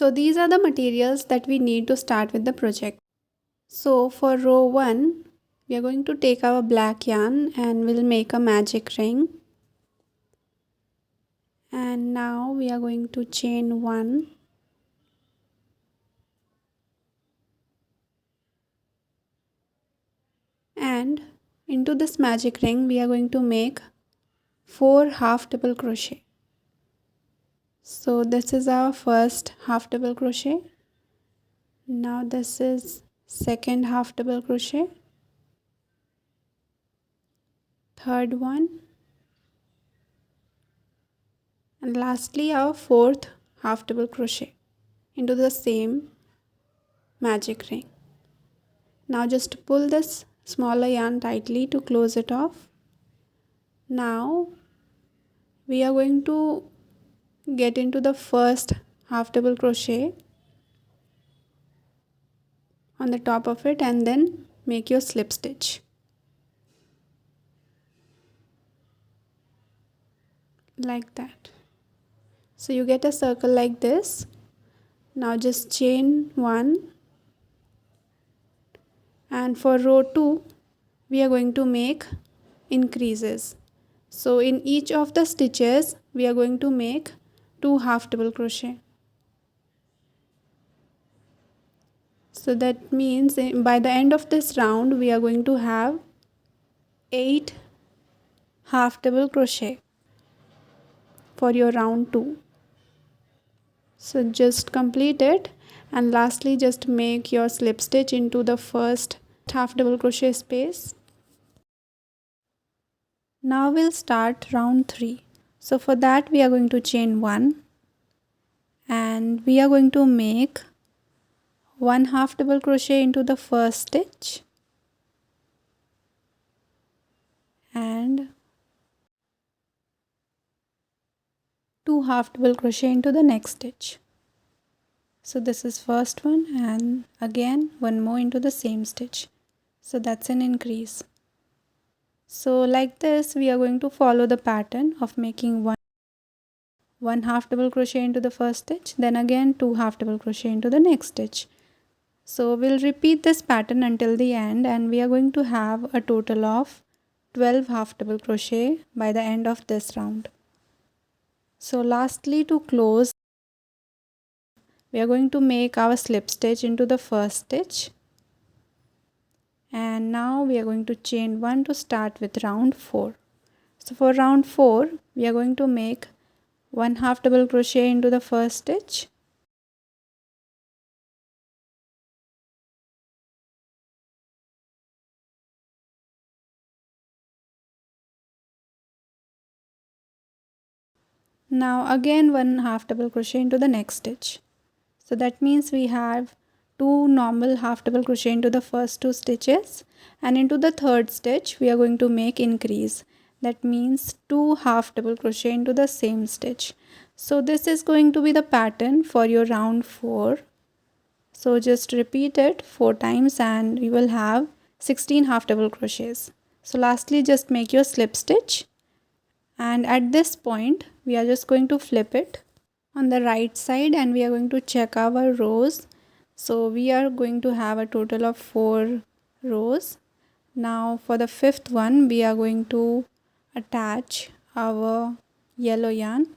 So these are the materials that we need to start with the project. So for row 1, we are going to take our black yarn and we'll make a magic ring. And now we are going to chain 1. And into this magic ring we are going to make 4 half double crochet. So this is our first half double crochet. Now this is second half double crochet, third one, and lastly our fourth half double crochet into the same magic ring. Now just pull this smaller yarn tightly to close it off. Now we are going to get into the first half double crochet on the top of it and then make your slip stitch like that. So you get a circle like this. Now just chain 1, and for row 2 we are going to make increases. So in each of the stitches we are going to make 2 half double crochet. So that means by the end of this round we are going to have 8 half double crochet for your round 2. So just complete it, and lastly just make your slip stitch into the first half double crochet space. Now we'll start round 3. So for that we are going to chain 1 and we are going to make 1 half double crochet into the first stitch and 2 half double crochet into the next stitch. So this is first one, and again one more into the same stitch. So that's an increase. So like this we are going to follow the pattern of making one half double crochet into the first stitch, then again 2 half double crochet into the next stitch. So we'll repeat this pattern until the end, and we are going to have a total of 12 half double crochet by the end of this round. So lastly, to close, we are going to make our slip stitch into the first stitch, and now we are going to chain 1 to start with round 4. So for round 4 we are going to make 1 half double crochet into the first stitch, now again 1 half double crochet into the next stitch. So that means we have 2 normal half double crochet into the first 2 stitches, and into the third stitch we are going to make increase. That means 2 half double crochet into the same stitch. So this is going to be the pattern for your round 4. So just repeat it 4 times and you will have 16 half double crochets. So lastly just make your slip stitch, and at this point we are just going to flip it on the right side and we are going to check our rows. So we are going to have a total of 4 rows. Now for the 5th one we are going to attach our yellow yarn.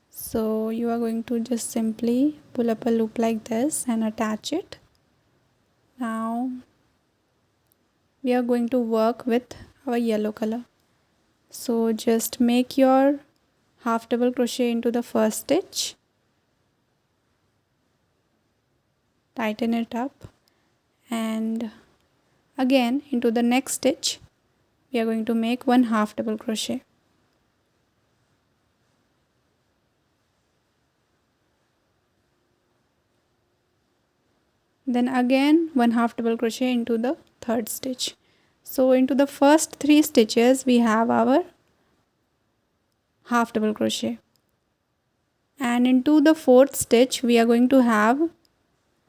So you are going to just simply pull up a loop like this and attach it. Now we are going to work with our yellow color. So just make your half double crochet into the first stitch, tighten it up, and again into the next stitch we are going to make 1 half double crochet. Then again 1 half double crochet into the third stitch. So into the first 3 stitches we have our half double crochet, and into the fourth stitch we are going to have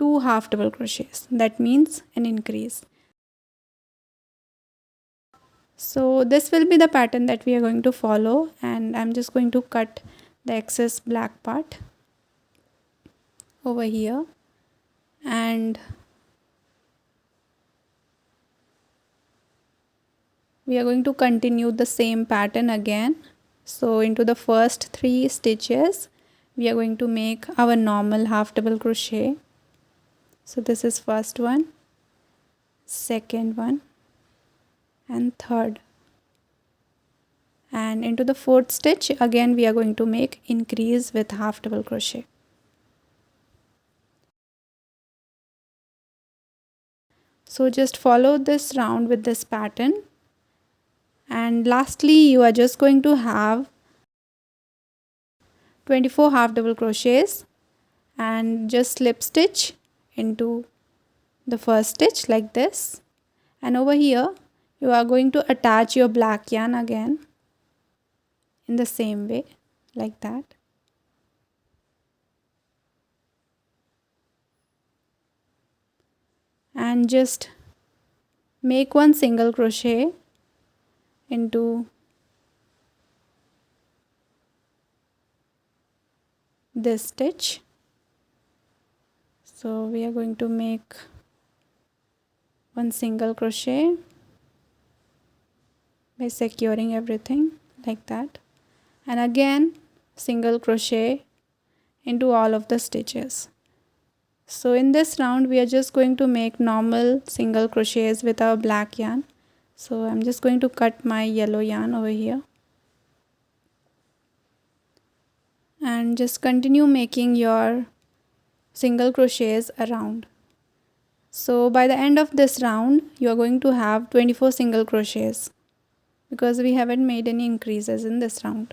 2 half double crochets. That means an increase. So this will be the pattern that we are going to follow, and I'm just going to cut the excess black part. over here, and we are going to continue the same pattern again. So into the first 3 stitches we are going to make our normal half double crochet. So this is first one, second one, and third. And into the fourth stitch again we are going to make increase with half double crochet. So just follow this round with this pattern, and lastly you are just going to have 24 half double crochets and just slip stitch into the first stitch like this, and over here you are going to attach your black yarn again in the same way like that. And just make one single crochet into this stitch. So we are going to make one single crochet by securing everything like that, and again single crochet into all of the stitches. So in this round we are just going to make normal single crochets with our black yarn. So I'm just going to cut my yellow yarn over here and just continue making your single crochets around. So by the end of this round you are going to have 24 single crochets because we haven't made any increases in this round.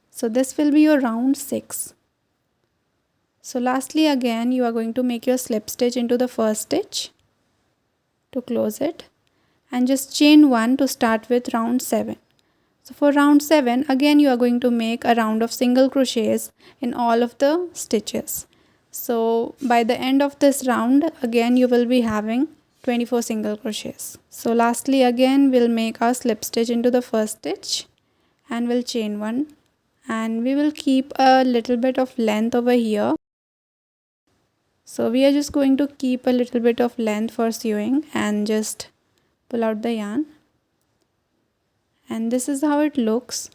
So this will be your round 6. So lastly again you are going to make your slip stitch into the first stitch to close it, and just chain 1 to start with round 7. So for round 7 again you are going to make a round of single crochets in all of the stitches. So by the end of this round again you will be having 24 single crochets. So lastly again we'll make our slip stitch into the first stitch and we'll chain 1, and we will keep a little bit of length over here. So we are just going to keep a little bit of length for sewing and just pull out the yarn, and this is how it looks.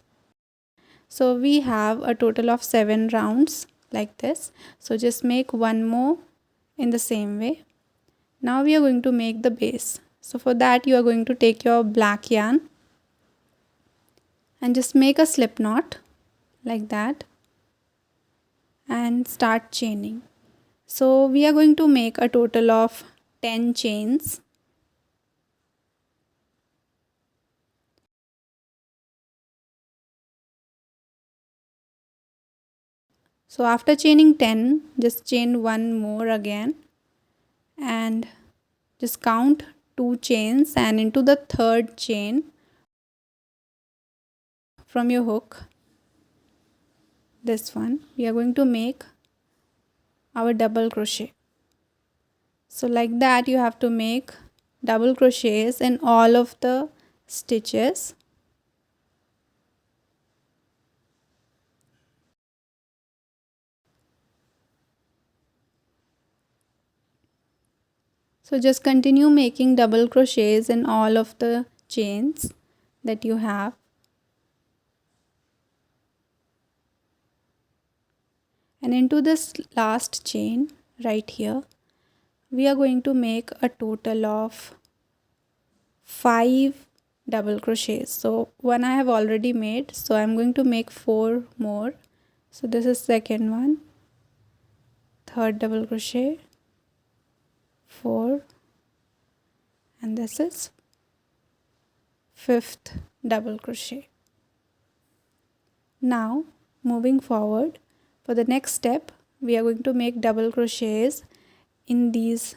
So we have a total of 7 rounds like this. So just make one more in the same way. Now we are going to make the base. So for that you are going to take your black yarn and just make a slip knot like that and start chaining. So we are going to make a total of 10 chains. So after chaining 10, just chain one more again and just count 2 chains, and into the third chain from your hook, this one, we are going to make our double crochet. So like that you have to make double crochets in all of the stitches. So just continue making double crochets in all of the chains that you have. And into this last chain right here, we are going to make a total of 5 double crochets. So one I have already made, so I'm going to make 4 more. So this is second one, third double crochet, 4, and this is 5th double crochet. Now moving forward, for the next step we are going to make double crochets in these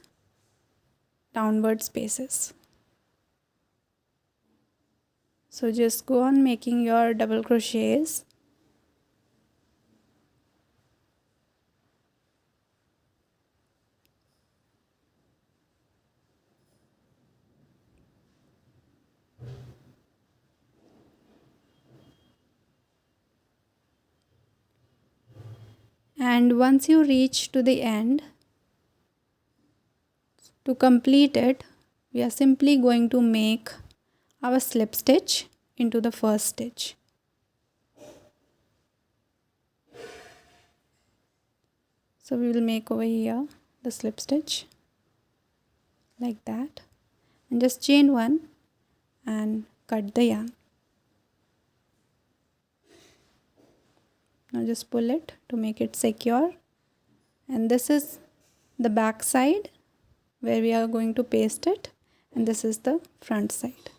downward spaces. So just go on making your double crochets. And once you reach to the end, to complete it, we are simply going to make our slip stitch into the first stitch. So we will make over here the slip stitch like that, and just chain one and cut the yarn. Now just pull it to make it secure, and this is the back side where we are going to paste it, and this is the front side.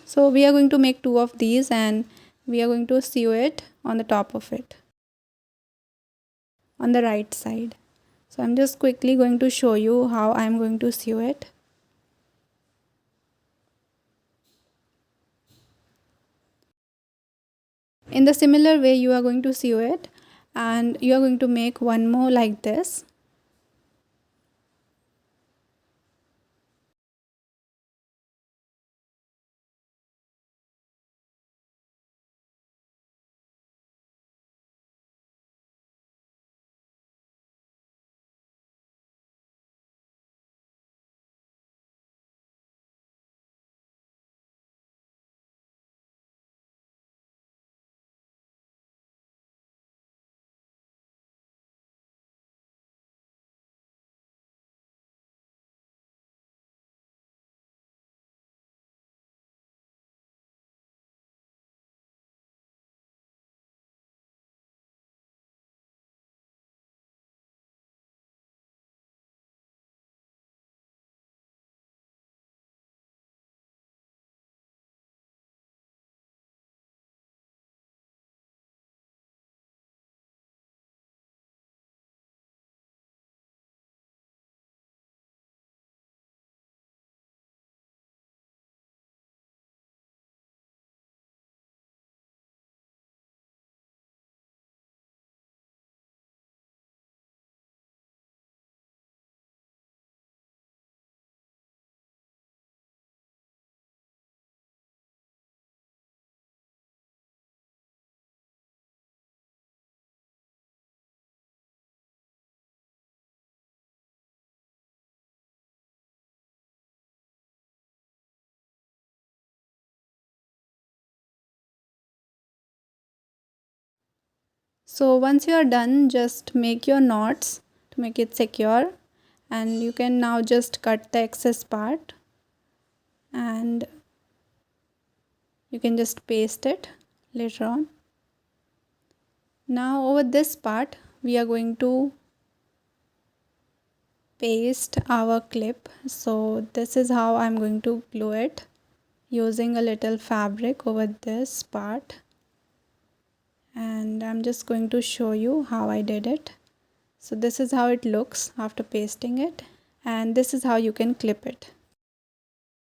So we are going to make two of these, and we are going to sew it on the top of it on the right side. So I'm just quickly going to show you how I'm going to sew it. In the similar way you are going to sew it, and you are going to make one more like this. So once you are done, just make your knots to make it secure, and you can now just cut the excess part, and you can just paste it later on. Now over this part we are going to paste our clip. So this is how I'm going to glue it, using a little fabric over this part, and I'm just going to show you how I did it. So this is how it looks after pasting it, and this is how you can clip it.